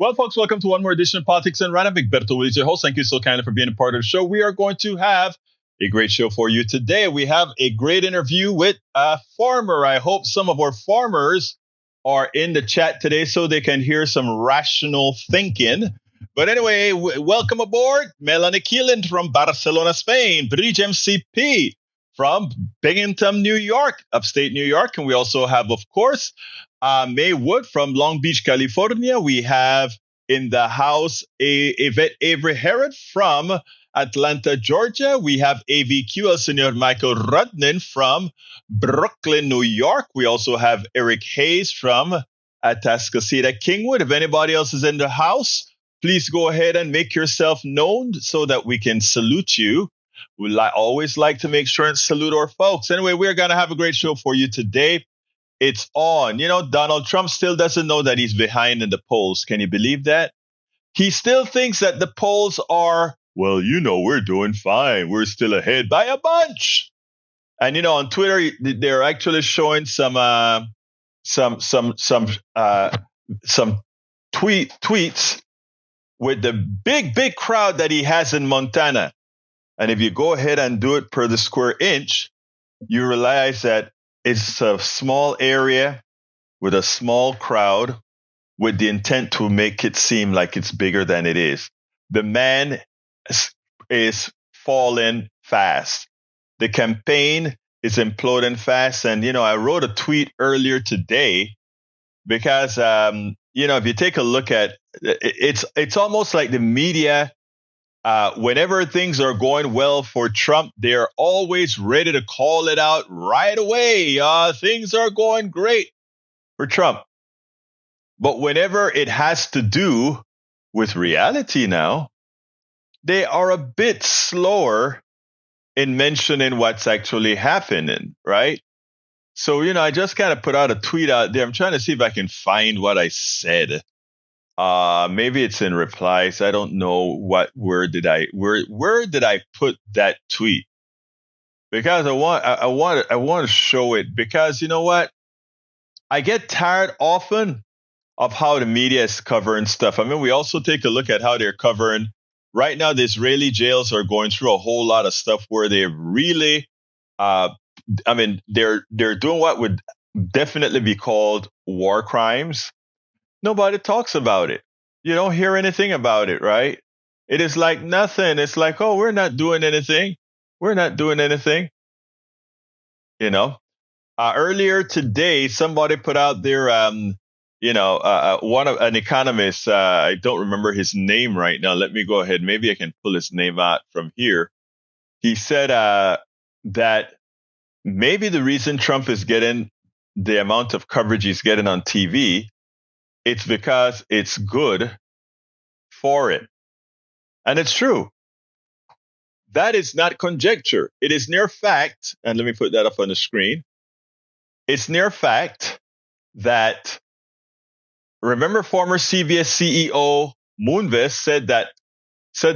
Well, folks, welcome to one more edition of Politics and Random. Egberto, Willies, your host. Thank you so kindly for being a part of the show. We are going to have a great show for you today. We have a great interview with a farmer. I hope some of our farmers are in the chat today so they can hear some rational thinking. But anyway, welcome aboard Melanie Keelan from Barcelona, Spain, Bridge MCP from Binghamton, New York, upstate New York. And we also have, of course, May Wood from Long Beach, California. We have in the house Yvette Avery Herod from Atlanta, Georgia. We have AVQ, El Senor Michael Rudnin from Brooklyn, New York. We also have Eric Hayes from Atascocita, Kingwood. If anybody else is in the house, please go ahead and make yourself known so that we can salute you. We always like to make sure and salute our folks. Anyway, we're going to have a great show for you today. It's on. You know, Donald Trump still doesn't know that he's behind in the polls. Can you believe that? He still thinks that the polls are, well, you know, we're doing fine. We're still ahead by a bunch. And, you know, on Twitter, they're actually showing some tweets with the big crowd that he has in Montana. And if you go ahead and do it per the square inch, you realize that it's a small area with a small crowd with the intent to make it seem like it's bigger than it is. The man is falling fast. The campaign is imploding fast. And, you know, I wrote a tweet earlier today because, you know, if you take a look at it's almost like the media, whenever things are going well for Trump, they're always ready to call it out right away. Things are going great for Trump. But whenever it has to do with reality now, they are a bit slower in mentioning what's actually happening, right? So, you know, I just kind of put out a tweet out there. I'm trying to see if I can find what I said. Maybe it's in replies. I don't know where did I put that tweet? Because I want to show it, because you know what? I get tired often of how the media is covering stuff. I mean, we also take a look at how they're covering right now. The Israeli jails are going through a whole lot of stuff where they really, they're doing what would definitely be called war crimes. Nobody talks about it. You don't hear anything about it, right? It is like nothing. It's like, oh, we're not doing anything. We're not doing anything. You know, earlier today, somebody put out there, an economist. I don't remember his name right now. Let me go ahead. Maybe I can pull his name out from here. He said that maybe the reason Trump is getting the amount of coverage he's getting on TV, it's because it's good for it. And it's true. That is not conjecture. It is near fact. And let me put that up on the screen. It's near fact that, remember, former CBS CEO Moonves said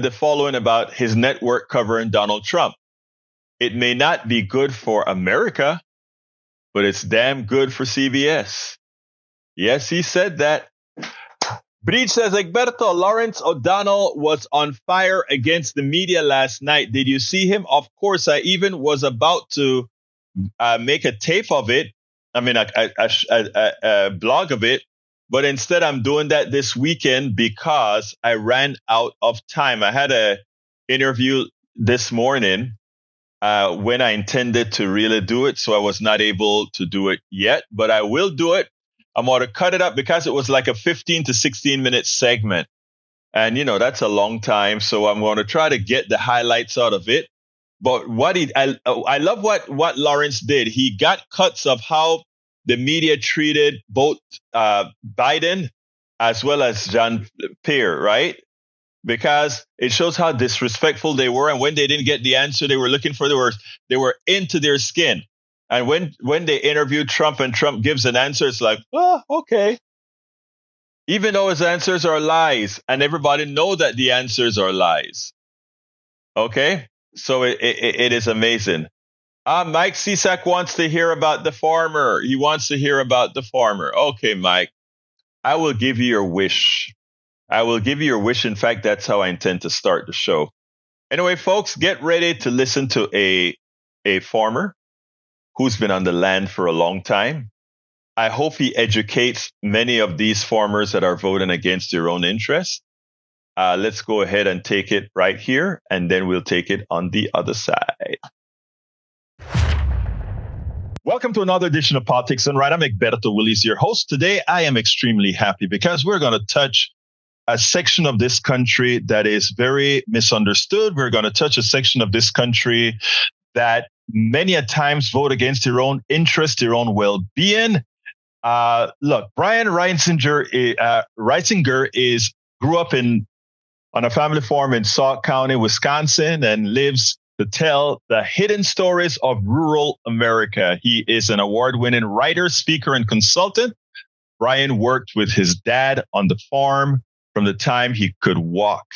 the following about his network covering Donald Trump. It may not be good for America, but it's damn good for CBS. Yes, he said that. Breach says, Egberto, Lawrence O'Donnell was on fire against the media last night. Did you see him? Of course, I even was about to make a tape of it. I mean, a blog of it. But instead, I'm doing that this weekend because I ran out of time. I had an interview this morning when I intended to really do it. So I was not able to do it yet, but I will do it. I'm going to cut it up because it was like a 15 to 16 minute segment. And, you know, that's a long time. So I'm going to try to get the highlights out of it. But I love what Lawrence did. He got cuts of how the media treated both Biden as well as Jean-Pierre, right? Because it shows how disrespectful they were. And when they didn't get the answer they were looking for, they were into their skin. And when they interviewed Trump and Trump gives an answer, it's like, oh, okay. Even though his answers are lies, and everybody know that the answers are lies. Okay? So it is amazing. Mike Cisak wants to hear about the farmer. He wants to hear about the farmer. Okay, Mike, I will give you your wish. I will give you your wish. In fact, that's how I intend to start the show. Anyway, folks, get ready to listen to a farmer who's been on the land for a long time. I hope he educates many of these farmers that are voting against their own interests. Let's go ahead and take it right here, and then we'll take it on the other side. Welcome to another edition of Politics Done Right. I'm Egberto, Willies, your host. Today, I am extremely happy because we're going to touch a section of this country that is very misunderstood. We're going to touch a section of this country that many a times vote against their own interests, their own well-being. Look, Brian Reisinger grew up on a family farm in Sauk County, Wisconsin, and lives to tell the hidden stories of rural America. He is an award-winning writer, speaker, and consultant. Brian worked with his dad on the farm from the time he could walk.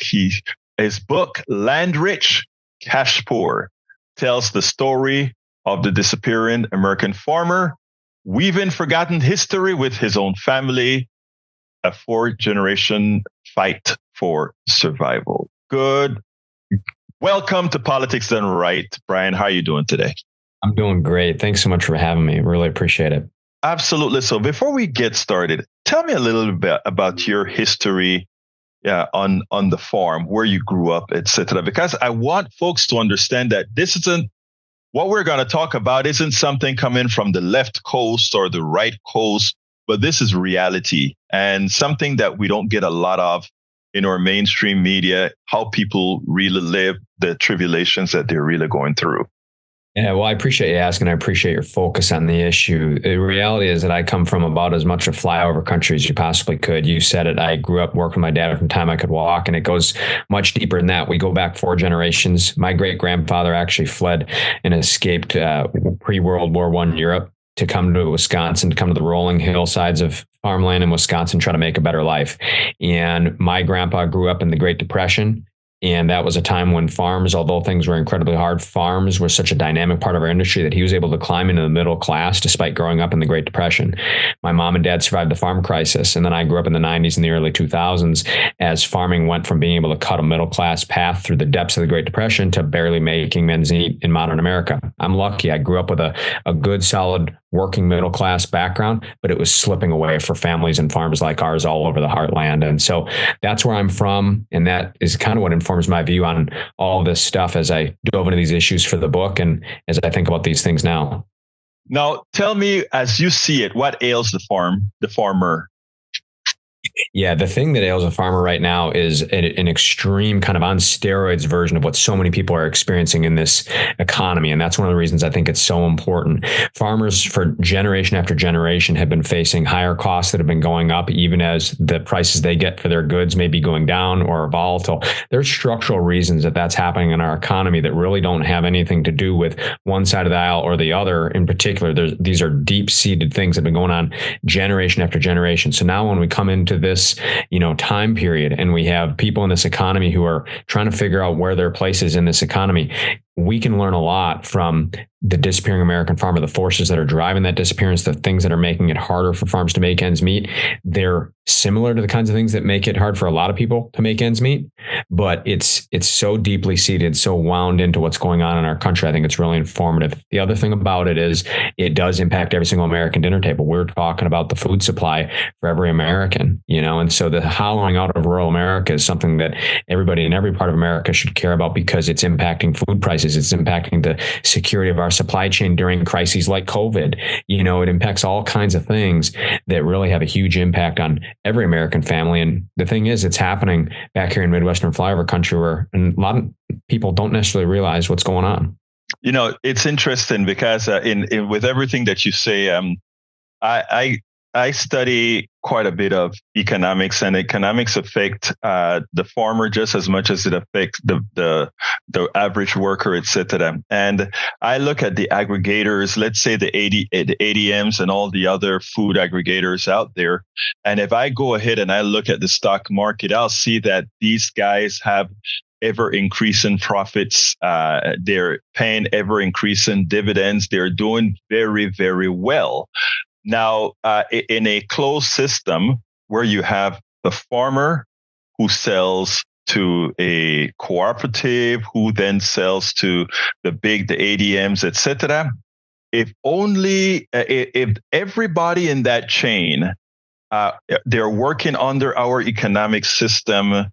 His book, Land Rich, Cash Poor, tells the story of the disappearing American farmer, weaving forgotten history with his own family, a 4-generation fight for survival. Good. Welcome to Politics Done Right. Brian, how are you doing today? I'm doing great. Thanks so much for having me. Really appreciate it. Absolutely. So before we get started, tell me a little bit about your history on the farm, where you grew up, etc. Because I want folks to understand that this isn't what we're going to talk about isn't something coming from the left coast or the right coast, but this is reality and something that we don't get a lot of in our mainstream media, how people really live, the tribulations that they're really going through. Yeah, well, I appreciate you asking. I appreciate your focus on the issue. The reality is that I come from about as much a flyover country as you possibly could. You said it. I grew up working with my dad from the time I could walk, and it goes much deeper than that. We go back 4 generations. My great-grandfather actually fled and escaped pre-World War I Europe to come to Wisconsin, to come to the rolling hillsides of farmland in Wisconsin, try to make a better life. And my grandpa grew up in the Great Depression. And that was a time when farms, although things were incredibly hard, farms were such a dynamic part of our industry that he was able to climb into the middle class despite growing up in the Great Depression. My mom and dad survived the farm crisis. And then I grew up in the 90s and the early 2000s as farming went from being able to cut a middle class path through the depths of the Great Depression to barely making ends meet in modern America. I'm lucky. I grew up with a good, solid working middle class background, but it was slipping away for families and farms like ours all over the heartland. And so that's where I'm from. And that is kind of what informs my view on all this stuff as I dove into these issues for the book and as I think about these things now. Now, tell me, as you see it, what ails the farmer? Yeah, the thing that ails a farmer right now is an extreme kind of on steroids version of what so many people are experiencing in this economy. And that's one of the reasons I think it's so important. Farmers for generation after generation have been facing higher costs that have been going up, even as the prices they get for their goods may be going down or volatile. There's structural reasons that that's happening in our economy that really don't have anything to do with one side of the aisle or the other. In particular, these are deep-seated things that have been going on generation after generation. So now when we come into this, time period, and we have people in this economy who are trying to figure out where their place is in this economy, we can learn a lot from the disappearing American farmer, the forces that are driving that disappearance, the things that are making it harder for farms to make ends meet. They're similar to the kinds of things that make it hard for a lot of people to make ends meet, but it's so deeply seated, so wound into what's going on in our country. I think it's really informative. The other thing about it is it does impact every single American dinner table. We're talking about the food supply for every American, and so the hollowing out of rural America is something that everybody in every part of America should care about because it's impacting food prices. It's impacting the security of our supply chain during crises like COVID. It impacts all kinds of things that really have a huge impact on every American family. And the thing is, it's happening back here in Midwestern flyover country where a lot of people don't necessarily realize what's going on. It's interesting because in with everything that you say, I study quite a bit of economics, and economics affect the farmer just as much as it affects the average worker, etc. And I look at the aggregators, let's say the ADMs and all the other food aggregators out there. And if I go ahead and I look at the stock market, I'll see that these guys have ever increasing profits. They're paying ever increasing dividends. They're doing very, very well. Now, in a closed system where you have the farmer who sells to a cooperative, who then sells to the ADMs, etc. If everybody in that chain, they're working under our economic system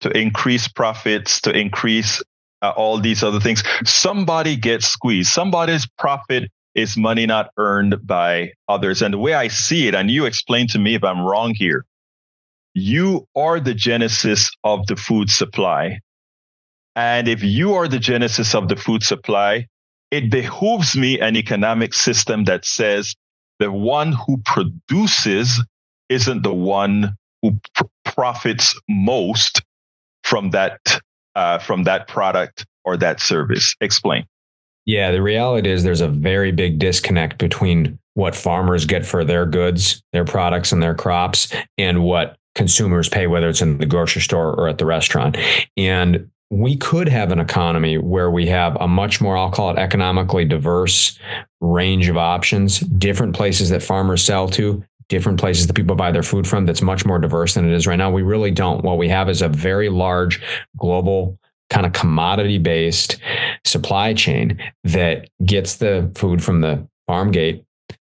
to increase profits, to increase all these other things, somebody gets squeezed. Somebody's profit is money not earned by others. And the way I see it, and you explain to me if I'm wrong here, you are the genesis of the food supply. And if you are the genesis of the food supply, it behooves me an economic system that says the one who produces isn't the one who profits most from that product or that service. Explain. Yeah, the reality is there's a very big disconnect between what farmers get for their goods, their products, and their crops, and what consumers pay, whether it's in the grocery store or at the restaurant. And we could have an economy where we have a much more, I'll call it economically diverse range of options, different places that farmers sell to, different places that people buy their food from, that's much more diverse than it is right now. We really don't. What we have is a very large global kind of commodity-based supply chain that gets the food from the farm gate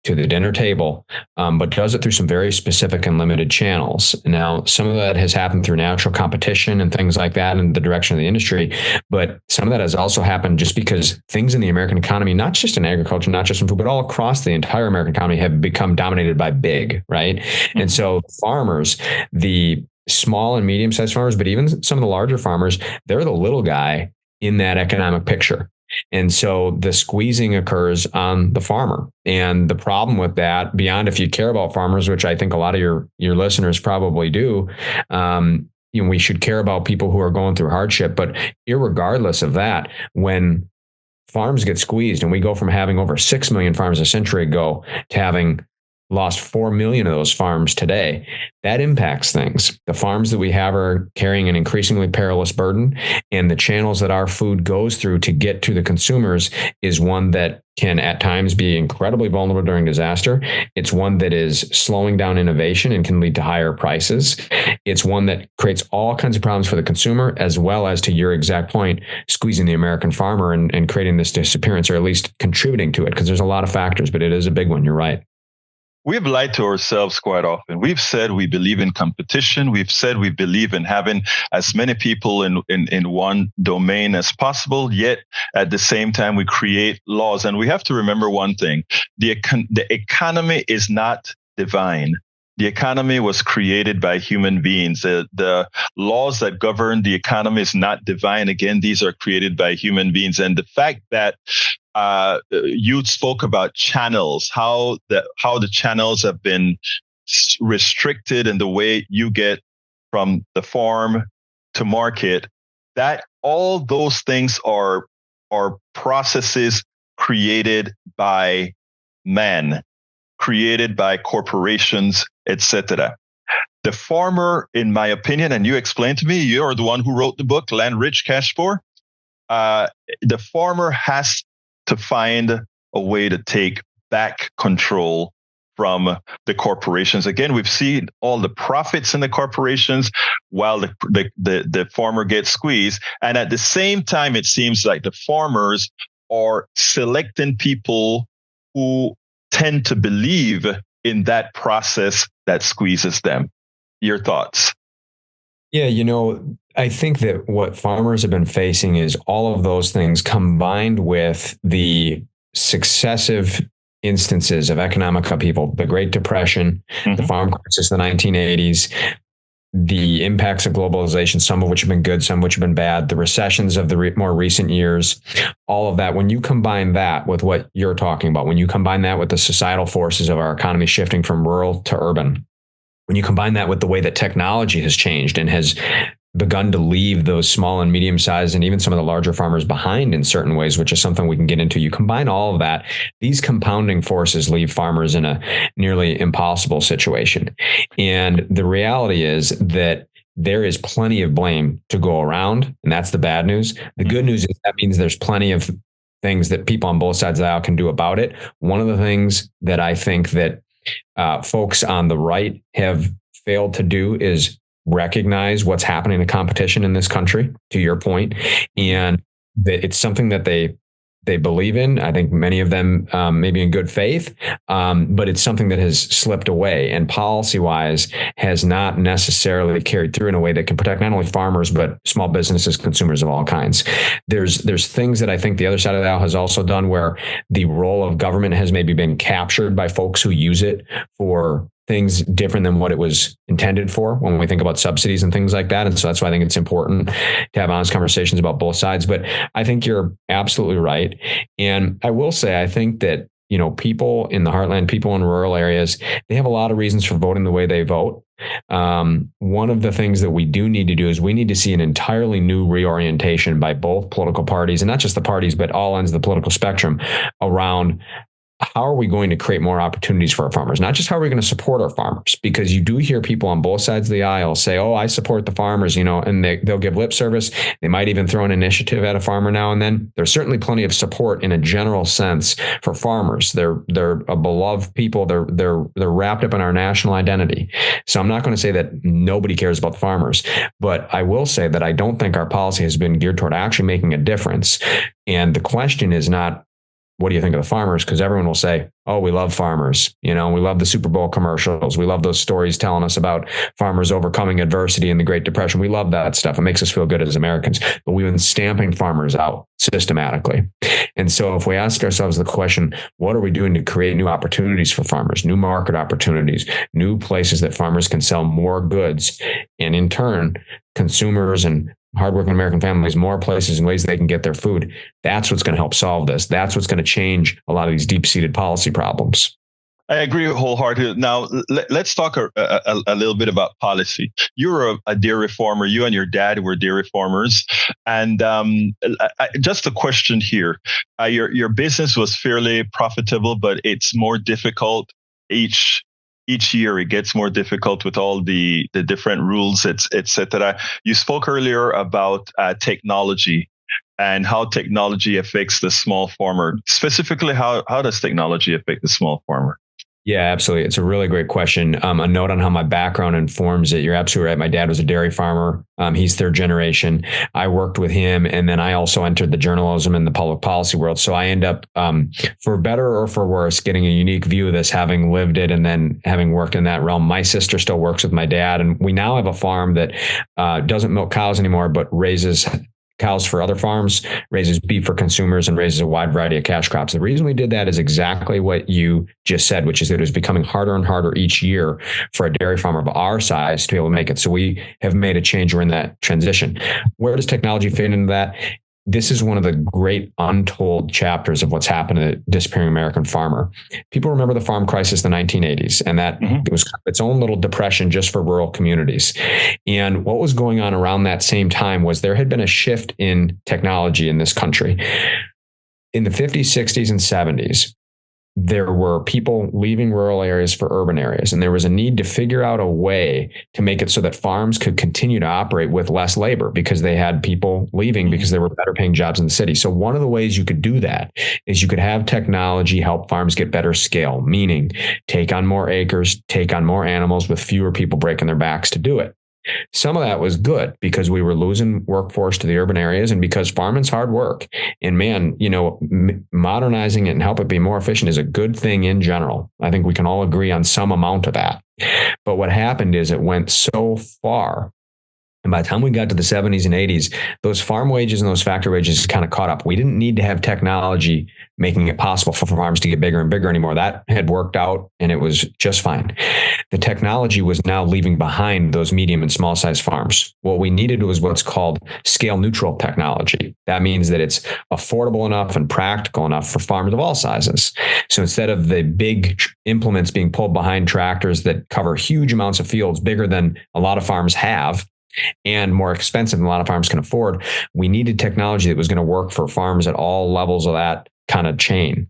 to the dinner table, but does it through some very specific and limited channels. Now, some of that has happened through natural competition and things like that in the direction of the industry, but some of that has also happened just because things in the American economy, not just in agriculture, not just in food, but all across the entire American economy have become dominated by big, right? Mm-hmm. And so farmers, the small and medium-sized farmers, but even some of the larger farmers, they're the little guy in that economic picture. And so the squeezing occurs on the farmer. And the problem with that, beyond if you care about farmers, which I think a lot of your listeners probably do, we should care about people who are going through hardship. But irregardless of that, when farms get squeezed and we go from having over 6 million farms a century ago to having lost 4 million of those farms today, that impacts things. The farms that we have are carrying an increasingly perilous burden, and the channels that our food goes through to get to the consumers is one that can at times be incredibly vulnerable during disaster. It's one that is slowing down innovation and can lead to higher prices. It's one that creates all kinds of problems for the consumer, as well as, to your exact point, squeezing the American farmer and creating this disappearance, or at least contributing to it, because there's a lot of factors, but it is a big one. You're right. We've lied to ourselves quite often. We've said we believe in competition. We've said we believe in having as many people in one domain as possible. Yet at the same time, we create laws. And we have to remember one thing. The economy is not divine. The economy was created by human beings. The laws that govern the economy is not divine. Again, these are created by human beings. And the fact that you spoke about channels, how the channels have been restricted in the way you get from the farm to market, that all those things are processes created by man, created by corporations, etc. The farmer, in my opinion, and you explained to me, you're the one who wrote the book, Land Rich, Cash Poor. The farmer has to find a way to take back control from the corporations. Again, we've seen all the profits in the corporations while the farmer gets squeezed. And at the same time, it seems like the farmers are selecting people who tend to believe in that process that squeezes them. Your thoughts? Yeah, I think that what farmers have been facing is all of those things combined with the successive instances of economic upheaval, the Great Depression, the farm crisis, the 1980s, the impacts of globalization, some of which have been good, some of which have been bad, the recessions of the more recent years, all of that. When you combine that with what you're talking about, when you combine that with the societal forces of our economy shifting from rural to urban, when you combine that with the way that technology has changed and has begun to leave those small and medium-sized and even some of the larger farmers behind in certain ways, which is something we can get into. You combine all of that, these compounding forces leave farmers in a nearly impossible situation. And the reality is that there is plenty of blame to go around, and that's the bad news. The good news is that means there's plenty of things that people on both sides of the aisle can do about it. One of the things that I think that folks on the right have failed to do is recognize what's happening in competition in this country, to your point, and that it's something that they believe in. I think many of them maybe in good faith, but it's something that has slipped away and policy-wise has not necessarily carried through in a way that can protect not only farmers, but small businesses, consumers of all kinds. There's things that I think the other side of the aisle has also done where the role of government has maybe been captured by folks who use it for things different than what it was intended for when we think about subsidies and things like that. And so that's why I think it's important to have honest conversations about both sides. But I think you're absolutely right. And I will say, I think that, people in the heartland, people in rural areas, they have a lot of reasons for voting the way they vote. One of the things that we do need to do is we need to see an entirely new reorientation by both political parties, and not just the parties, but all ends of the political spectrum around how are we going to create more opportunities for our farmers? Not just how are we going to support our farmers, because you do hear people on both sides of the aisle say, oh, I support the farmers, and they'll give lip service. They might even throw an initiative at a farmer now and then. There's certainly plenty of support in a general sense for farmers. They're a beloved people. They're wrapped up in our national identity. So I'm not going to say that nobody cares about the farmers, but I will say that I don't think our policy has been geared toward actually making a difference. And the question is not, what do you think of the farmers? Because everyone will say, oh, we love farmers. We love the Super Bowl commercials. We love those stories telling us about farmers overcoming adversity in the Great Depression. We love that stuff. It makes us feel good as Americans. But we've been stamping farmers out systematically. And so if we ask ourselves the question, what are we doing to create new opportunities for farmers, new market opportunities, new places that farmers can sell more goods, and in turn, consumers and hardworking American families, more places and ways they can get their food. That's what's going to help solve this. That's what's going to change a lot of these deep-seated policy problems. I agree wholeheartedly. Now, let's talk a little bit about policy. You're a dairy farmer. You and your dad were dairy farmers. And just a question here. Your business was fairly profitable, but it's more difficult each year. It gets more difficult with all the different rules, etc. You spoke earlier about technology and how technology affects the small farmer. Specifically, how does technology affect the small farmer? Yeah, absolutely. It's a really great question. A note on how my background informs it. You're absolutely right. My dad was a dairy farmer. He's third generation. I worked with him, and then I also entered the journalism and the public policy world. So I end up, for better or for worse, getting a unique view of this, having lived it and then having worked in that realm. My sister still works with my dad, and we now have a farm that doesn't milk cows anymore, but raises cows for other farms, raises beef for consumers, and raises a wide variety of cash crops. The reason we did that is exactly what you just said, which is that it was becoming harder and harder each year for a dairy farmer of our size to be able to make it. So we have made a change. We're in that transition. Where does technology fit into that? This is one of the great untold chapters of what's happened to the disappearing American farmer. People remember the farm crisis in the 1980s, and that it was its own little depression just for rural communities. And what was going on around that same time was there had been a shift in technology in this country. In the 50s, 60s, and 70s, there were people leaving rural areas for urban areas, and there was a need to figure out a way to make it so that farms could continue to operate with less labor because they had people leaving because there were better paying jobs in the city. So one of the ways you could do that is you could have technology help farms get better scale, meaning take on more acres, take on more animals with fewer people breaking their backs to do it. Some of that was good because we were losing workforce to the urban areas, and because farming's hard work. And man, modernizing it and help it be more efficient is a good thing in general. I think we can all agree on some amount of that. But what happened is it went so far. And by the time we got to the 70s and 80s, those farm wages and those factory wages kind of caught up. We didn't need to have technology making it possible for farms to get bigger and bigger anymore. That had worked out and it was just fine. The technology was now leaving behind those medium and small size farms. What we needed was what's called scale neutral technology. That means that it's affordable enough and practical enough for farmers of all sizes. So instead of the big implements being pulled behind tractors that cover huge amounts of fields, bigger than a lot of farms have, and more expensive than a lot of farms can afford, we needed technology that was going to work for farms at all levels of that kind of chain.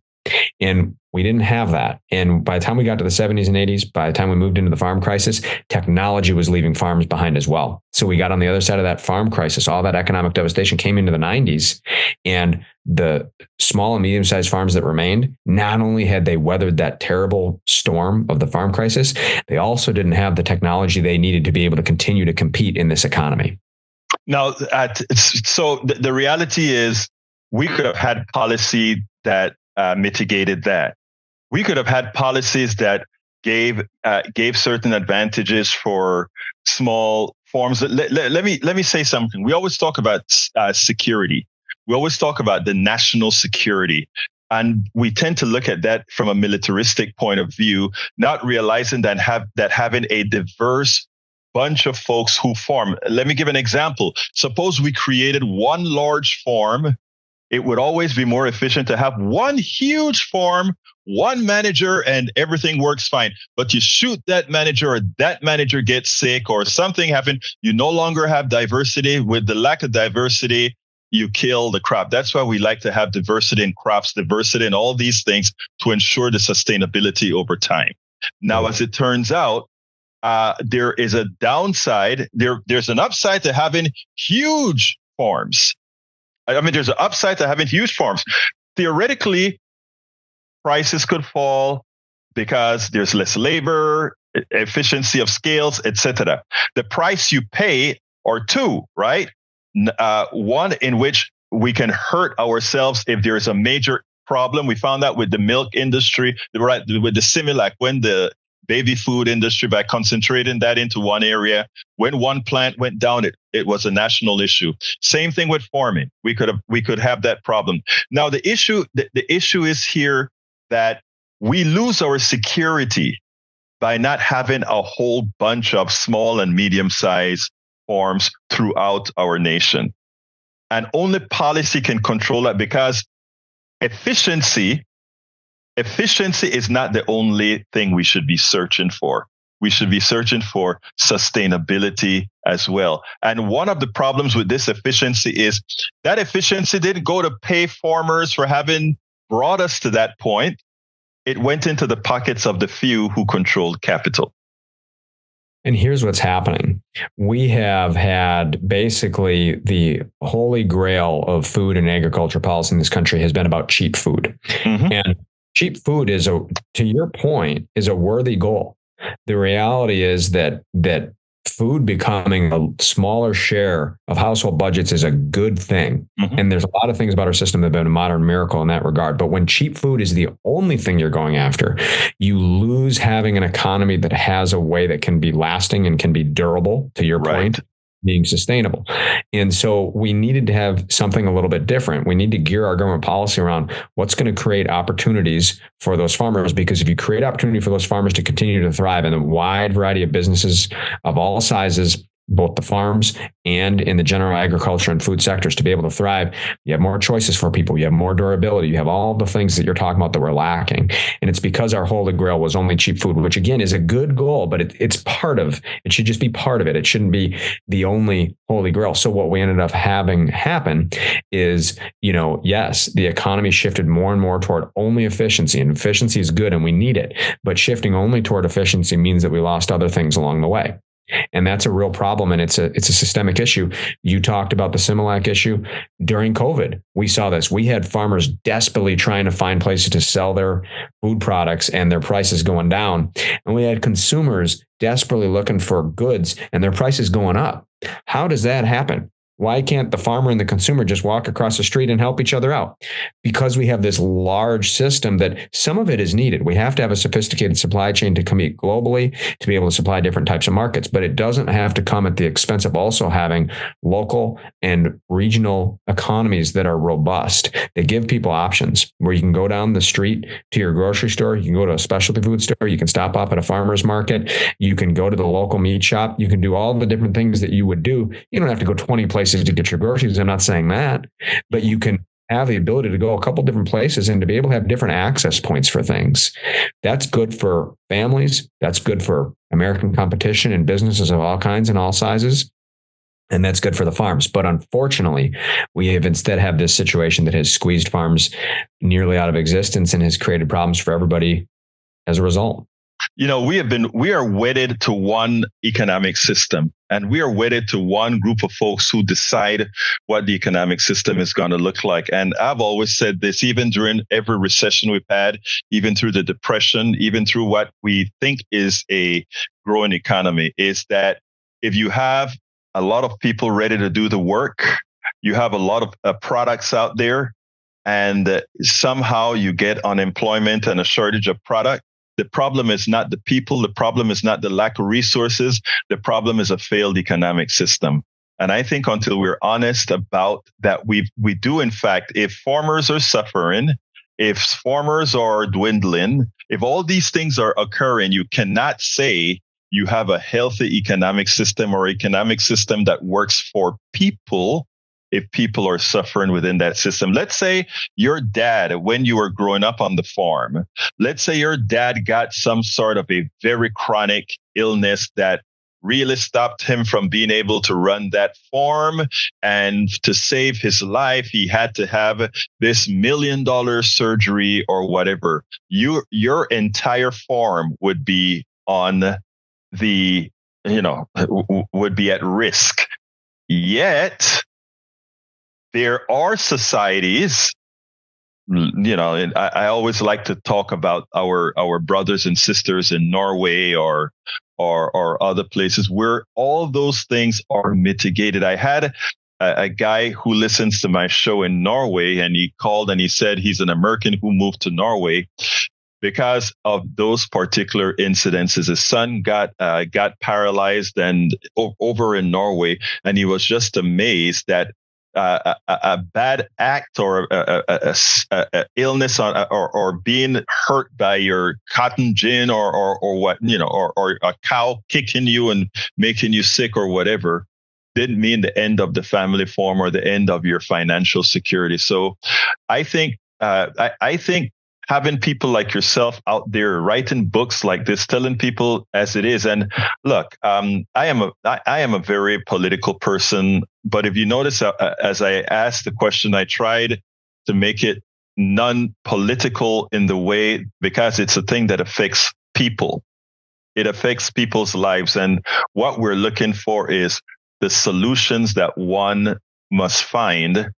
And we didn't have that. And by the time we got to the 70s and 80s, by the time we moved into the farm crisis, technology was leaving farms behind as well. So we got on the other side of that farm crisis. All that economic devastation came into the 90s, and the small and medium-sized farms that remained, not only had they weathered that terrible storm of the farm crisis, they also didn't have the technology they needed to be able to continue to compete in this economy. Now, so the reality is we could have had policy that mitigated that. We could have had policies that gave certain advantages for small farms. Let me say something. We always talk about security. We always talk about the national security. And we tend to look at that from a militaristic point of view, not realizing that having a diverse bunch of folks who farm. Let me give an example. Suppose we created one large farm. It would always be more efficient to have one huge farm, one manager, and everything works fine. But you shoot that manager, or that manager gets sick, or something happened. You no longer have diversity. With the lack of diversity, you kill the crop. That's why we like to have diversity in crops, diversity in all these things to ensure the sustainability over time. Now, as it turns out, there is a downside. There's an upside to having huge farms. I mean, there's an upside to having huge farms. Theoretically, prices could fall because there's less labor, efficiency of scales, etc. The price you pay are two, right? One in which we can hurt ourselves if there is a major problem. We found that with the milk industry, right? With the Similac, when the baby food industry, by concentrating that into one area, when one plant went down, it was a national issue. Same thing with farming. We could have that problem. Now the issue is here that we lose our security by not having a whole bunch of small and medium-sized farms throughout our nation. And only policy can control that, because efficiency is not the only thing we should be searching for. We should be searching for sustainability as well. And one of the problems with this efficiency is that efficiency didn't go to pay farmers for having brought us to that point. It went into the pockets of the few who controlled capital. And here's what's happening. We have had basically the holy grail of food and agriculture policy in this country has been about cheap food. Mm-hmm. And cheap food to your point, is a worthy goal. The reality is that food becoming a smaller share of household budgets is a good thing. Mm-hmm. And there's a lot of things about our system that have been a modern miracle in that regard. But when cheap food is the only thing you're going after, you lose having an economy that has a way that can be lasting and can be durable, to your point, being sustainable. And so we needed to have something a little bit different. We need to gear our government policy around what's going to create opportunities for those farmers, because if you create opportunity for those farmers to continue to thrive in a wide variety of businesses of all sizes, both the farms and in the general agriculture and food sectors to be able to thrive, you have more choices for people. You have more durability. You have all the things that you're talking about that we're lacking. And it's because our holy grail was only cheap food, which again is a good goal, but it should just be part of it. It shouldn't be the only holy grail. So what we ended up having happen is, yes, the economy shifted more and more toward only efficiency, and efficiency is good and we need it. But shifting only toward efficiency means that we lost other things along the way. And that's a real problem. And it's a systemic issue. You talked about the Similac issue during COVID. We saw this. We had farmers desperately trying to find places to sell their food products and their prices going down. And we had consumers desperately looking for goods and their prices going up. How does that happen? Why can't the farmer and the consumer just walk across the street and help each other out? Because we have this large system that some of it is needed. We have to have a sophisticated supply chain to compete globally, to be able to supply different types of markets, but it doesn't have to come at the expense of also having local and regional economies that are robust. They give people options where you can go down the street to your grocery store, you can go to a specialty food store, you can stop off at a farmer's market, you can go to the local meat shop, you can do all the different things that you would do. You don't have to go 20 places to get your groceries. I'm not saying that, but you can have the ability to go a couple different places and to be able to have different access points for things. That's good for families. That's good for American competition and businesses of all kinds and all sizes. And that's good for the farms. But unfortunately, we have instead have this situation that has squeezed farms nearly out of existence and has created problems for everybody as a result. we are wedded to one economic system, and we are wedded to one group of folks who decide what the economic system is going to look like. And I've always said this, even during every recession we've had, even through the depression, even through what we think is a growing economy, is that if you have a lot of people ready to do the work, you have a lot of products out there, and somehow you get unemployment and a shortage of product. The problem is not the people. The problem is not the lack of resources. The problem is a failed economic system. And I think until we're honest about that, we do, in fact, if farmers are suffering, if farmers are dwindling, if all these things are occurring, you cannot say you have a healthy economic system or economic system that works for people if people are suffering within that system. Let's say your dad, when you were growing up on the farm, let's say your dad got some sort of a very chronic illness that really stopped him from being able to run that farm. And to save his life, he had to have this $1 million surgery or whatever. Your entire farm would be on would be at risk. Yet, there are societies, and I always like to talk about our brothers and sisters in Norway or other places where all those things are mitigated. I had a guy who listens to my show in Norway, and he called and he said he's an American who moved to Norway because of those particular incidences. His son got paralyzed and over in Norway, and he was just amazed that a bad act or a illness or being hurt by your cotton gin or what, or a cow kicking you and making you sick or whatever didn't mean the end of the family farm or the end of your financial security. So I think having people like yourself out there writing books like this, telling people as it is. And look, I am a very political person, but if you notice, as I asked the question, I tried to make it non-political in the way, because it's a thing that affects people. It affects people's lives. And what we're looking for is the solutions that one must find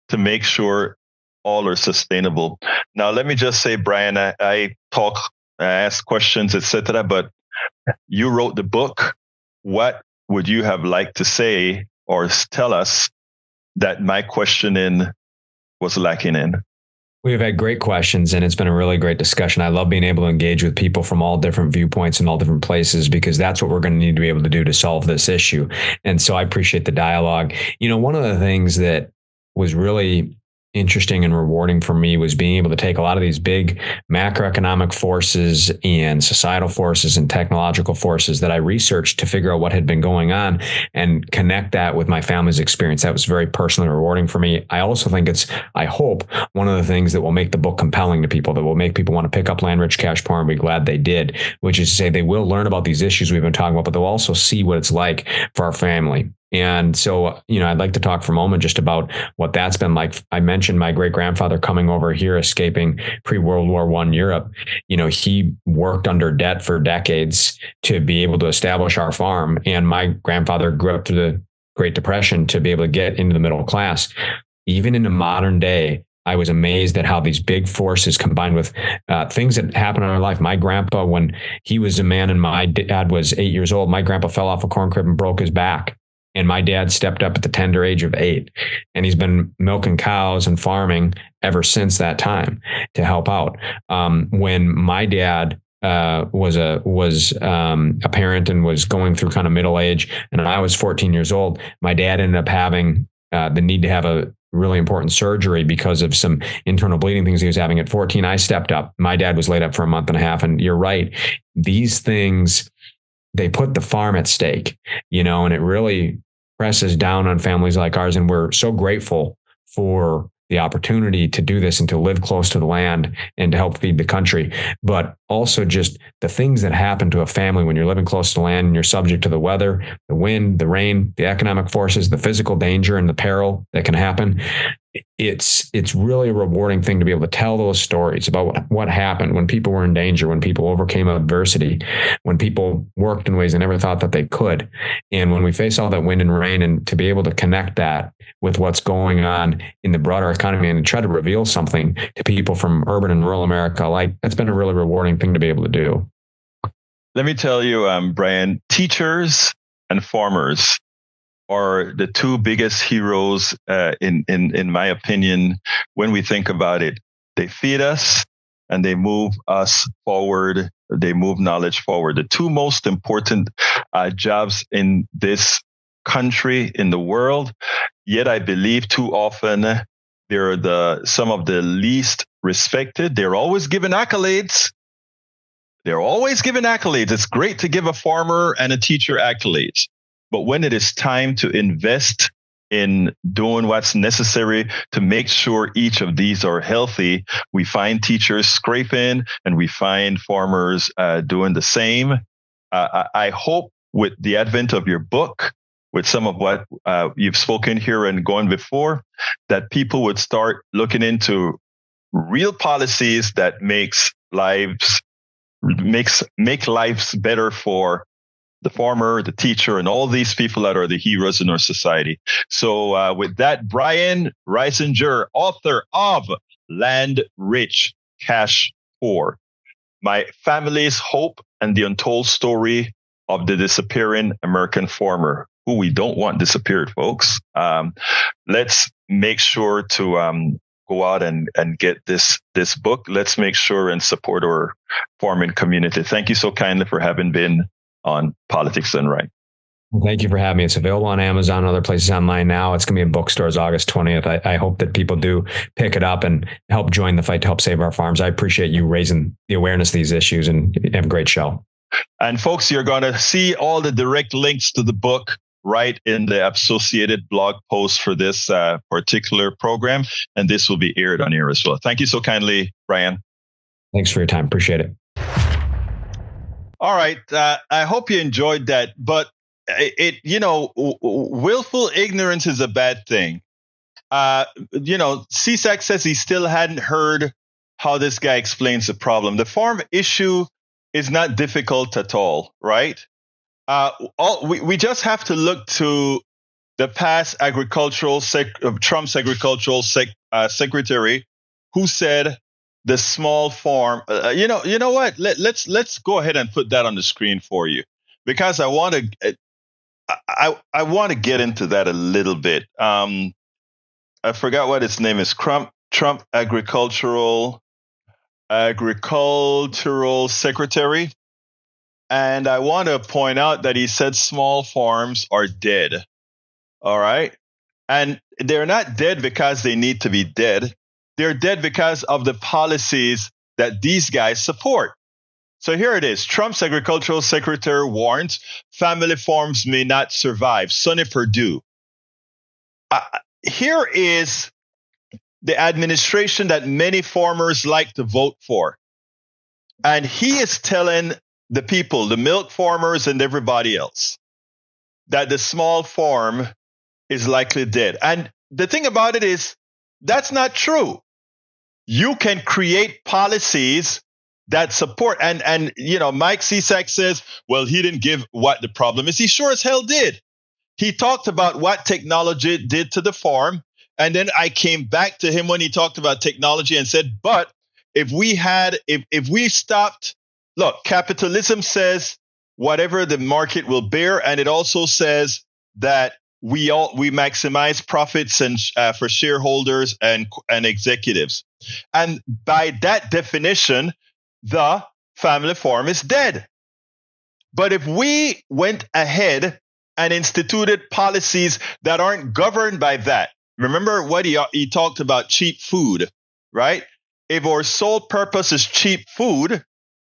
to make sure all are sustainable. Now, let me just say, Brian, I ask questions, etc., but you wrote the book. What would you have liked to say or tell us that my questioning was lacking in? We've had great questions, and it's been a really great discussion. I love being able to engage with people from all different viewpoints and all different places, because that's what we're going to need to be able to do to solve this issue. And so I appreciate the dialogue. One of the things that was really interesting and rewarding for me was being able to take a lot of these big macroeconomic forces and societal forces and technological forces that I researched to figure out what had been going on and connect that with my family's experience. That was very personally rewarding for me. I also think I hope, one of the things that will make the book compelling to people, that will make people want to pick up Land Rich Cash Poor and be glad they did, which is to say they will learn about these issues we've been talking about, but they'll also see what it's like for our family. And so, I'd like to talk for a moment just about what that's been like. I mentioned my great grandfather coming over here, escaping pre-World War I Europe. He worked under debt for decades to be able to establish our farm. And my grandfather grew up through the Great Depression to be able to get into the middle class. Even in the modern day, I was amazed at how these big forces combined with things that happen in our life. My grandpa, when he was a man and my dad was 8 years old, my grandpa fell off a corn crib and broke his back. And my dad stepped up at the tender age of 8, and he's been milking cows and farming ever since that time to help out. When my dad was a parent and was going through kind of middle age, and I was 14 years old, my dad ended up having the need to have a really important surgery because of some internal bleeding things he was having. At 14, I stepped up. My dad was laid up for a month and a half. And you're right, these things, they put the farm at stake, and it really presses down on families like ours. And we're so grateful for the opportunity to do this and to live close to the land and to help feed the country. But also just the things that happen to a family when you're living close to the land and you're subject to the weather, the wind, the rain, the economic forces, the physical danger and the peril that can happen. it's really a rewarding thing to be able to tell those stories about what happened when people were in danger, when people overcame adversity, when people worked in ways they never thought that they could. And when we face all that wind and rain, and to be able to connect that with what's going on in the broader economy and try to reveal something to people from urban and rural America, like, that's been a really rewarding thing to be able to do. Let me tell you, Brian, teachers and farmers are the two biggest heroes, in my opinion, when we think about it. They feed us and they move us forward. They move knowledge forward. The two most important jobs in this country, in the world. Yet I believe too often they're some of the least respected. They're always given accolades. It's great to give a farmer and a teacher accolades. But when it is time to invest in doing what's necessary to make sure each of these are healthy, we find teachers scraping and we find farmers doing the same. I hope with the advent of your book, with some of what you've spoken here and going before, that people would start looking into real policies that make lives better for the farmer, the teacher, and all these people that are the heroes in our society. So with that, Brian Reisinger, author of Land Rich, Cash Poor, My Family's Hope and the Untold Story of the Disappearing American Farmer, who we don't want disappeared, folks. Let's make sure to go out and get this book. Let's make sure and support our farming community. Thank you so kindly for having been on Politics Done Right. Well, thank you for having me. It's available on Amazon and other places online now. It's going to be in bookstores August 20th. I hope that people do pick it up and help join the fight to help save our farms. I appreciate you raising the awareness of these issues, and have a great show. And folks, you're going to see all the direct links to the book right in the associated blog post for this particular program. And this will be aired on air as well. Thank you so kindly, Brian. Thanks for your time. Appreciate it. All right. I hope you enjoyed that. But willful ignorance is a bad thing. CSAC says he still hadn't heard how this guy explains the problem. The farm issue is not difficult at all, right? We just have to look to the past Trump's agricultural secretary, who said the small farm. You know what? Let's go ahead and put that on the screen for you, because I want to get into that a little bit. I forgot what its name is. Trump agricultural secretary. And I want to point out that he said small farms are dead. All right. And they're not dead because they need to be dead. They're dead because of the policies that these guys support. So here it is. Trump's agricultural secretary warns family farms may not survive. Sonny Perdue. Here is the administration that many farmers like to vote for. And he is telling the people, the milk farmers and everybody else, that the small farm is likely dead. And the thing about it is, that's not true. You can create policies that support, and Mike Cisak says, well, he didn't give what the problem is. He sure as hell did. He talked about what technology did to the farm. And then I came back to him when he talked about technology and said, but if we stopped, look, capitalism says whatever the market will bear, and it also says that we maximize profits and for shareholders and executives. And by that definition, the family farm is dead. But if we went ahead and instituted policies that aren't governed by that, remember what he talked about, cheap food, right? If our sole purpose is cheap food,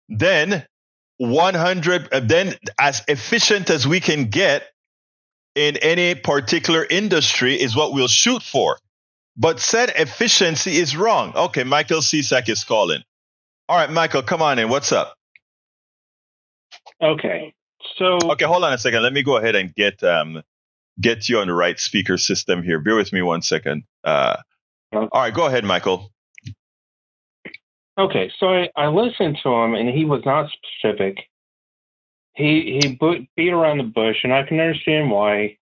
then as efficient as we can get in any particular industry is what we'll shoot for. But said efficiency is wrong. Okay, Michael Cisak is calling. All right, Michael, come on in. What's up? Okay, okay, hold on a second. Let me go ahead and get you on the right speaker system here. Bear with me 1 second. All right, go ahead, Michael. Okay, so I listened to him, and he was not specific. He beat around the bush, and I can understand why.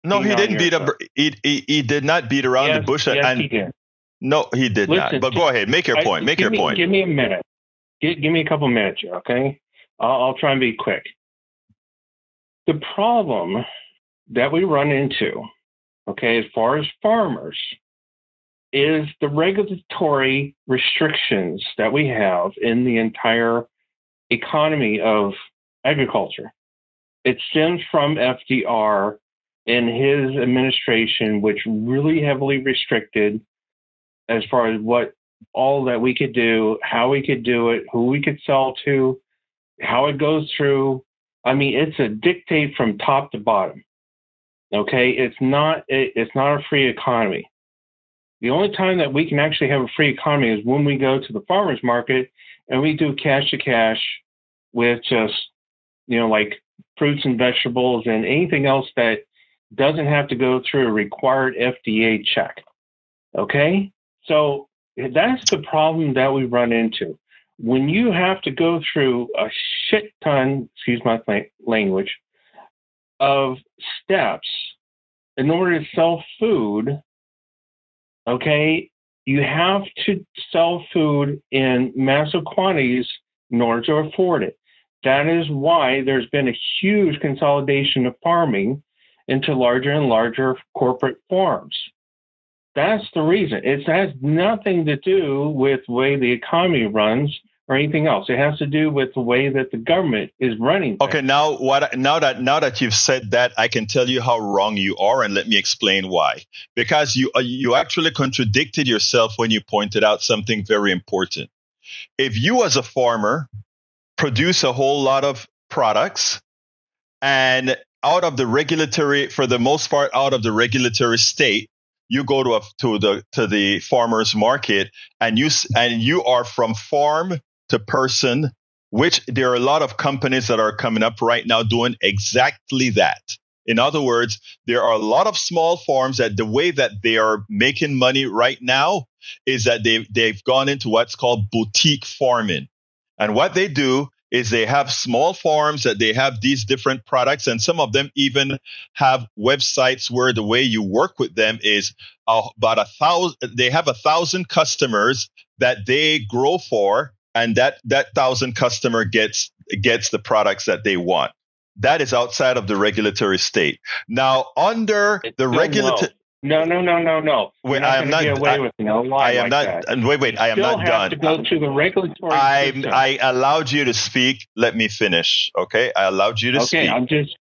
No, he didn't beat up. He did not beat around the bush. Yes, he did. No, he did not. But go ahead, make your point. Make your point. Give me a minute. Give me a couple minutes here, okay? I'll try and be quick. The problem that we run into, okay, as far as farmers, is the regulatory restrictions that we have in the entire economy of agriculture. It stems from FDR and his administration, which really heavily restricted as far as what all that we could do, how we could do it, who we could sell to, how it goes through. I mean, it's a dictate from top to bottom. Okay, it's not a free economy. The only time that we can actually have a free economy is when we go to the farmers market and we do cash to cash with just, like fruits and vegetables and anything else that doesn't have to go through a required FDA check. Okay? So that's the problem that we run into. When you have to go through a shit ton, excuse my language, of steps in order to sell food, okay, you have to sell food in massive quantities in order to afford it. That is why there's been a huge consolidation of farming into larger and larger corporate farms. That's the reason. It has nothing to do with the way the economy runs or anything else. It has to do with the way that the government is running things. Okay, now that you've said that, I can tell you how wrong you are, and let me explain why. Because you actually contradicted yourself when you pointed out something very important. If you as a farmer produce a whole lot of products and for the most part, out of the regulatory state, you go to the farmer's market and you are from farm to person, which there are a lot of companies that are coming up right now doing exactly that. In other words, there are a lot of small farms that the way that they are making money right now is that they've gone into what's called boutique farming. And what they do is they have small farms that they have these different products, and some of them even have websites where the way you work with them is about 1,000. They have 1,000 customers that they grow for, and that 1,000 customer gets the products that they want. That is outside of the regulatory state. Now, under the regulatory. No. Wait, I am not. I am not. Wait. I am not done. To go to the regulatory. I allowed you to speak. Let me finish. Okay, I allowed you to speak. Okay, I'm just.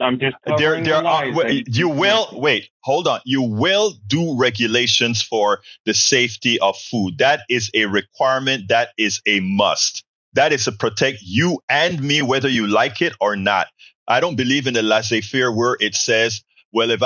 You will wait. Hold on. You will do regulations for the safety of food. That is a requirement. That is a must. That is to protect you and me, whether you like it or not. I don't believe in the laissez-faire where it says, well, if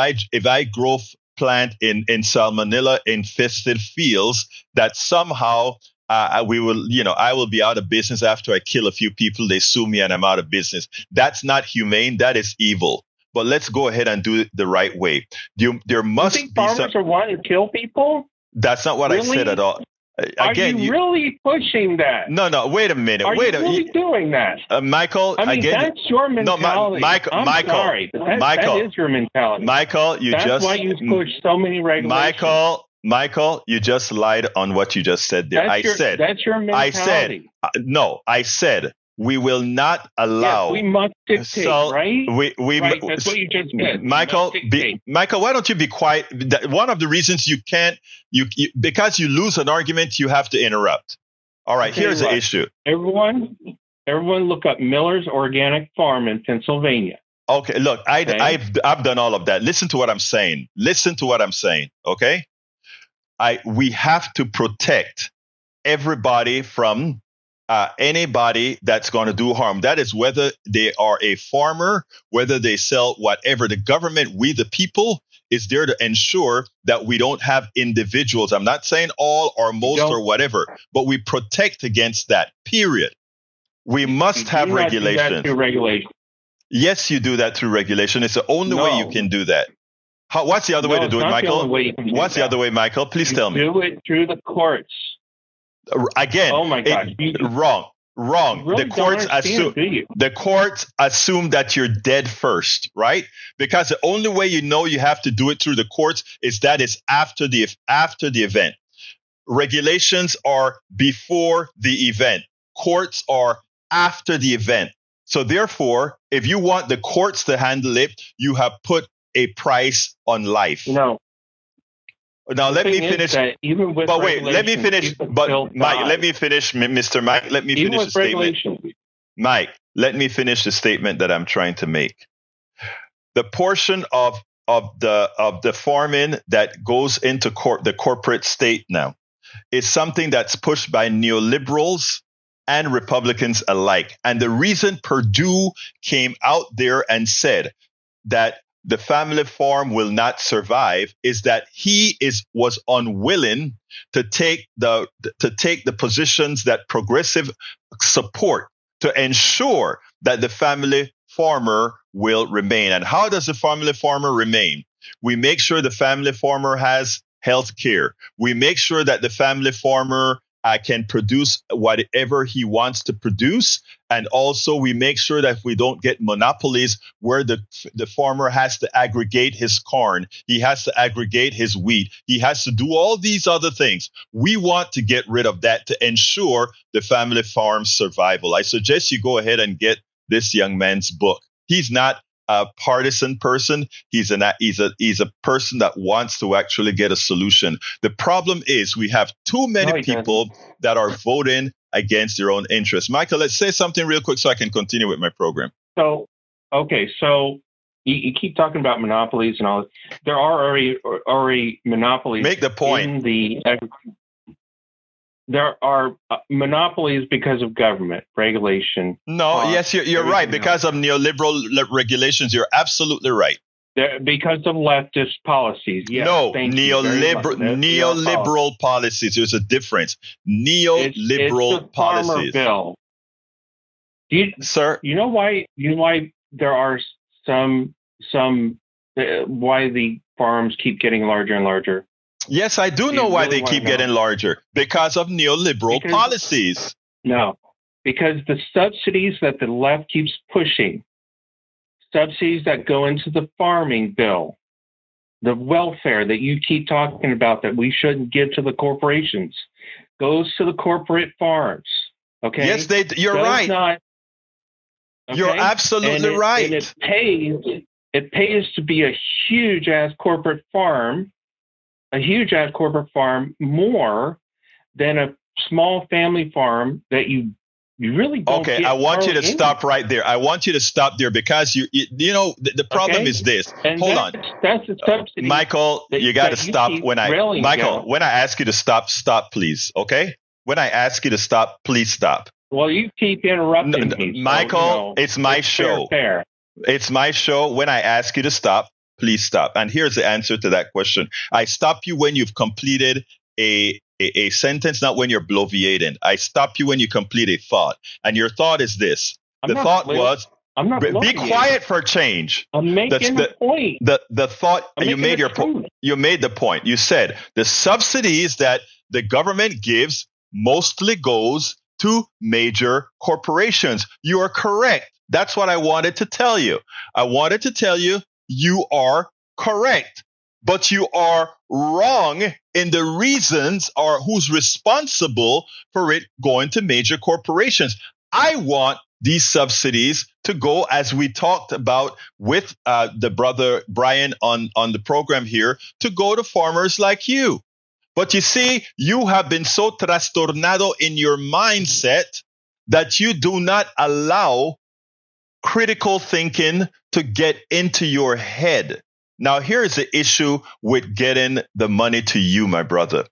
I grow plant in salmonella infested fields, that somehow I will be out of business after I kill a few people. They sue me and I'm out of business. That's not humane. That is evil. But let's go ahead and do it the right way. There must be farmers are wanting to kill people. That's not what I said at all. Again, are you really pushing that? No. Wait a minute. Are you really doing that, Michael? I mean, that's your mentality. No, I'm sorry, that is your mentality. Michael, that's why you push so many regulations. Michael, you just lied on what you just said there. That's your mentality. I said we will not allow. Yes, we must dictate, right? Right, that's what you just said. Michael, why don't you be quiet? One of the reasons you can't, because you lose an argument, you have to interrupt. All right, here's the issue. Everyone look up Miller's Organic Farm in Pennsylvania. Okay, look, I've done all of that. Listen to what I'm saying. Okay? We have to protect everybody from anybody that's going to do harm. That is whether they are a farmer, whether they sell whatever. The government, we the people, is there to ensure that we don't have individuals. I'm not saying all or most or whatever, but we protect against that, period. We must have regulation. Regulation. Yes, you do that through regulation. It's the only way you can do that. What's the other way to do it, Michael? What's the other way, Michael? Please tell me. Do it through the courts. Again, oh my God, wrong. Really the courts assume that you're dead first, right? Because the only way you have to do it through the courts is after the event. Regulations are before the event. Courts are after the event. So therefore, if you want the courts to handle it, you have put a price on life. No. Now let me finish. Let me finish. But Mike, let me finish, Mr. Mike. Let me finish the statement. Mike, let me finish the statement that I'm trying to make. The portion of the farming that goes into the corporate state now is something that's pushed by neoliberals and Republicans alike. And the reason Perdue came out there and said that the family farm will not survive is that he was unwilling to take the positions that progressive support to ensure that the family farmer will remain. And how does the family farmer remain? We make sure the family farmer has health care. We make sure that the family farmer can produce whatever he wants to produce. And also we make sure that we don't get monopolies where the farmer has to aggregate his corn. He has to aggregate his wheat. He has to do all these other things. We want to get rid of that to ensure the family farm's survival. I suggest you go ahead and get this young man's book. He's not a partisan person. He's a person that wants to actually get a solution. The problem is we have too many people that are voting against their own interests. Michael, let's say something real quick so I can continue with my program. So you keep talking about monopolies and all this. There are already monopolies. Make the point. There are monopolies because of government regulation. No, yes, you're right. Because of neoliberal regulations, you're absolutely right. Because of leftist policies. Yes, no, neoliberal policies. There's a difference. Neoliberal policies. Bill. Sir, you know why there are some why the farms keep getting larger and larger? Yes, I do know why they keep getting larger. Because of neoliberal policies. No, because the subsidies that the left keeps pushing, subsidies that go into the farming bill, the welfare that you keep talking about that we shouldn't give to the corporations, goes to the corporate farms. Okay? Yes, you're right. Okay? You're absolutely right. And it pays to be a huge-ass corporate farm more than a small family farm that you really don't. Okay, I want you to stop right there. I want you to stop there because you know the problem is this. And Hold on. That's a subsidy. Michael, you got to stop when I ask you to stop, please. Okay? When I ask you to stop, please stop. Well, you keep interrupting me. Michael, it's my show. Fair. It's my show. When I ask you to stop, please stop. And here's the answer to that question. I stop you when you've completed a sentence, not when you're bloviating. I stop you when you complete a thought. And your thought is this. I'm not be quiet for a change. I'm making a point. The thought you made you made the point. You said the subsidies that the government gives mostly goes to major corporations. You are correct. That's what I wanted to tell you. I wanted to tell you you are correct, but you are wrong in the reasons or who's responsible for it going to major corporations. I want these subsidies to go, as we talked about with the brother Brian on the program here, to go to farmers like you. But you see, you have been so trastornado in your mindset that you do not allow critical thinking to get into your head. Now, here's the issue with getting the money to you, my brother.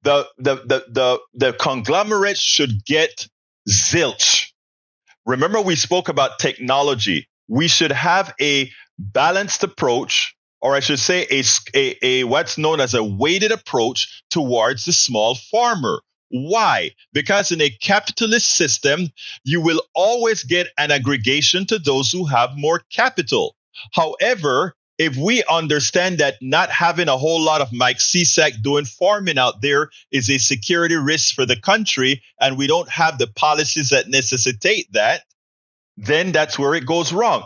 The conglomerates should get zilch. Remember, we spoke about technology. We should have a balanced approach, or I should say a what's known as a weighted approach towards the small farmer. Why? Because in a capitalist system, you will always get an aggregation to those who have more capital. However, if we understand that not having a whole lot of Mike Cisak doing farming out there is a security risk for the country, and we don't have the policies that necessitate that, then that's where it goes wrong.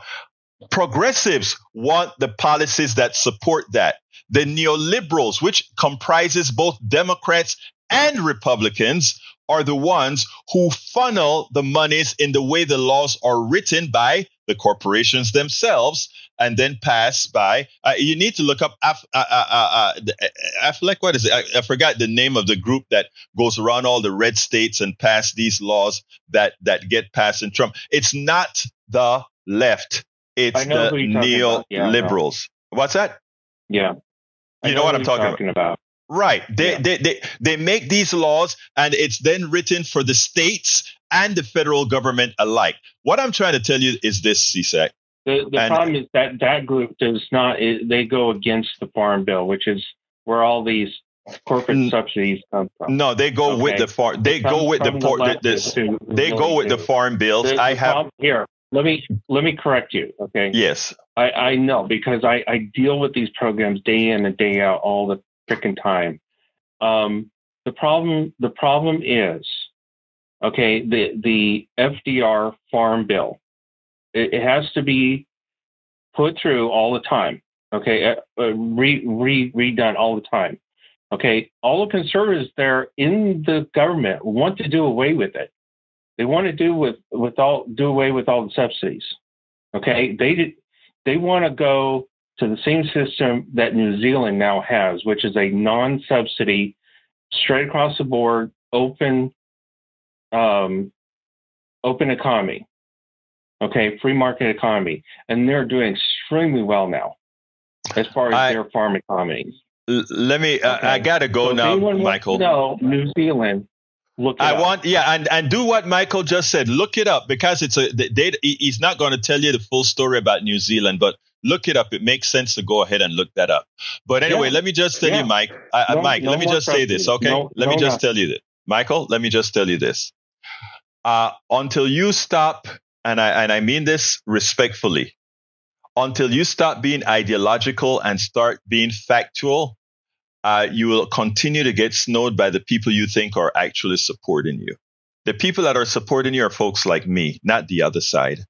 Progressives want the policies that support that. The neoliberals, which comprises both Democrats and Republicans, are the ones who funnel the monies in the way the laws are written by the corporations themselves and then passed by. You need to look up Affleck. What is it? I forgot the name of the group that goes around all the red states and pass these laws that get passed in Trump. It's not the left. It's the neoliberals. What's that? Yeah. You know what I'm talking about. Right. They make these laws, and it's then written for the states and the federal government alike. What I'm trying to tell you is this, Cisak. The problem is that group does not. They go against the Farm Bill, which is where all these corporate subsidies come from. No, they go with the farm. They go with they go with the farm bills. Here. Let me correct you. Okay. Yes. I know, because I deal with these programs day in and day out all the freaking time. The problem is, okay, the FDR Farm Bill, it has to be put through all the time. Okay, redone all the time. Okay, all the conservatives there in the government want to do away with it. They want to do away with all the subsidies. Okay, they want to go to the same system that New Zealand now has, which is a non-subsidy, straight across the board, open economy. Okay, free market economy, and they're doing extremely well now as far as their farm economies. Let me. I gotta go now, Michael. No, New Zealand. Look it up. And do what Michael just said. Look it up, because he's not going to tell you the full story about New Zealand, but look it up. It makes sense to go ahead and look that up. But anyway, let me just tell you, Mike. Mike, let me just say this, okay? Let me just tell you this, Michael. Let me just tell you this. Until you stop, and I mean this respectfully, until you stop being ideological and start being factual, you will continue to get snowed by the people you think are actually supporting you. The people that are supporting you are folks like me, not the other side.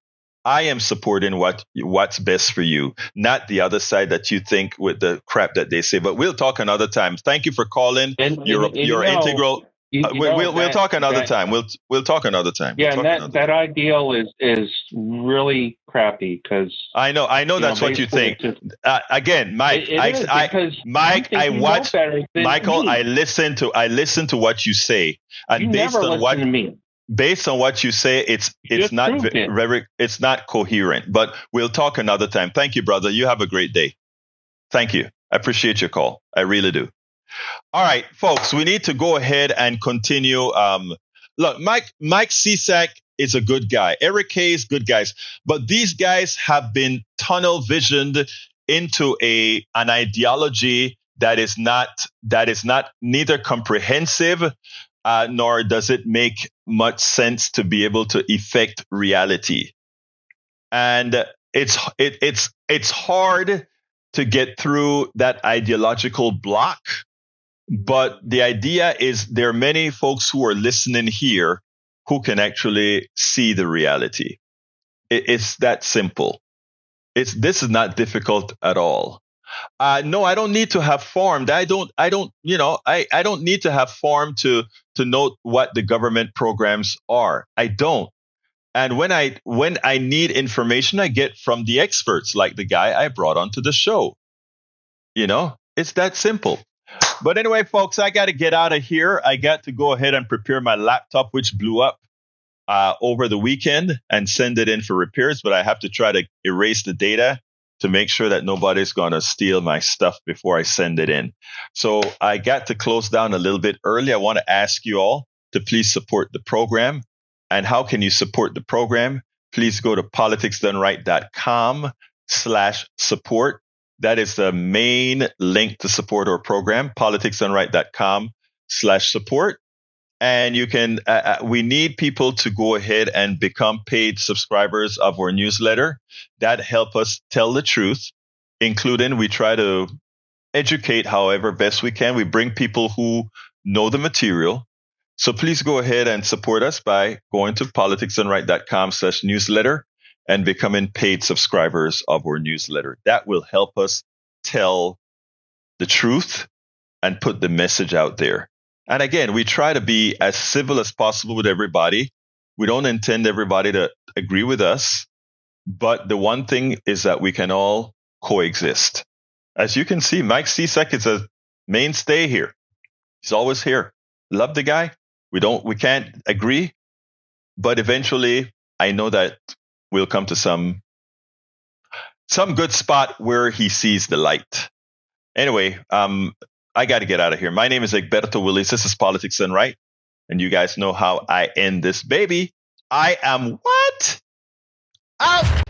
I am supporting what's best for you, not the other side that you think with the crap that they say. But we'll talk another time. Thank you for calling. You're integral. We'll talk another time. We'll talk another time. Yeah, and that ideal is really crappy, because I know that's what you think. Again, Mike, I watch Michael. I listen to what you say, and based on what you say, it's not coherent. But we'll talk another time. Thank you, brother. You have a great day. Thank you. I appreciate your call. I really do. All right, folks, we need to go ahead and continue. Look, Mike Cisak is a good guy. Eric Kay is good guys. But these guys have been tunnel visioned into an ideology that is not neither comprehensive nor does it make much sense to be able to effect reality. And it's hard to get through that ideological block. But the idea is there are many folks who are listening here who can actually see the reality. It's that simple. This is not difficult at all. No, I don't need to have farmed. I don't need to have farmed to know what the government programs are. I don't. And when I need information, I get from the experts, like the guy I brought onto the show. It's that simple. But anyway, folks, I got to get out of here. I got to go ahead and prepare my laptop, which blew up over the weekend, and send it in for repairs. But I have to try to erase the data to make sure that nobody's going to steal my stuff before I send it in. So I got to close down a little bit early. I want to ask you all to please support the program. And how can you support the program? Please go to politicsdoneright.com/support. That is the main link to support our program, politicsdoneright.com/support. And you can, we need people to go ahead and become paid subscribers of our newsletter. That help us tell the truth. including we try to educate however best we can. We bring people who know the material. So please go ahead and support us by going to politicsdoneright.com/newsletter and becoming paid subscribers of our newsletter. That will help us tell the truth and put the message out there. And again, we try to be as civil as possible with everybody. We don't intend everybody to agree with us, but the one thing is that we can all coexist. As you can see, Mike Cesek is a mainstay here. He's always here. Love the guy. We can't agree, but eventually I know that we'll come to some good spot where he sees the light. Anyway, I got to get out of here. My name is Egberto Willies. This is Politics Done Right. And you guys know how I end this baby. I am what? Out!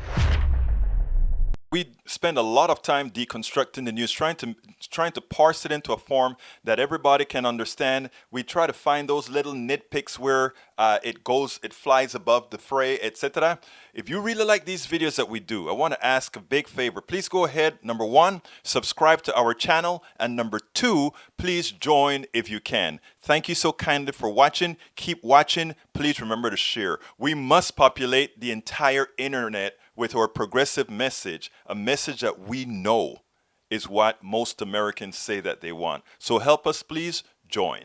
We spend a lot of time deconstructing the news, trying to parse it into a form that everybody can understand. We try to find those little nitpicks where it flies above the fray, etc. If you really like these videos that we do, I want to ask a big favor. Please go ahead. Number 1, subscribe to our channel, and number 2, please join if you can. Thank you so kindly for watching. Keep watching. Please remember to share. We must populate the entire internet with our progressive message, a message that we know is what most Americans say that they want. So help us, please join.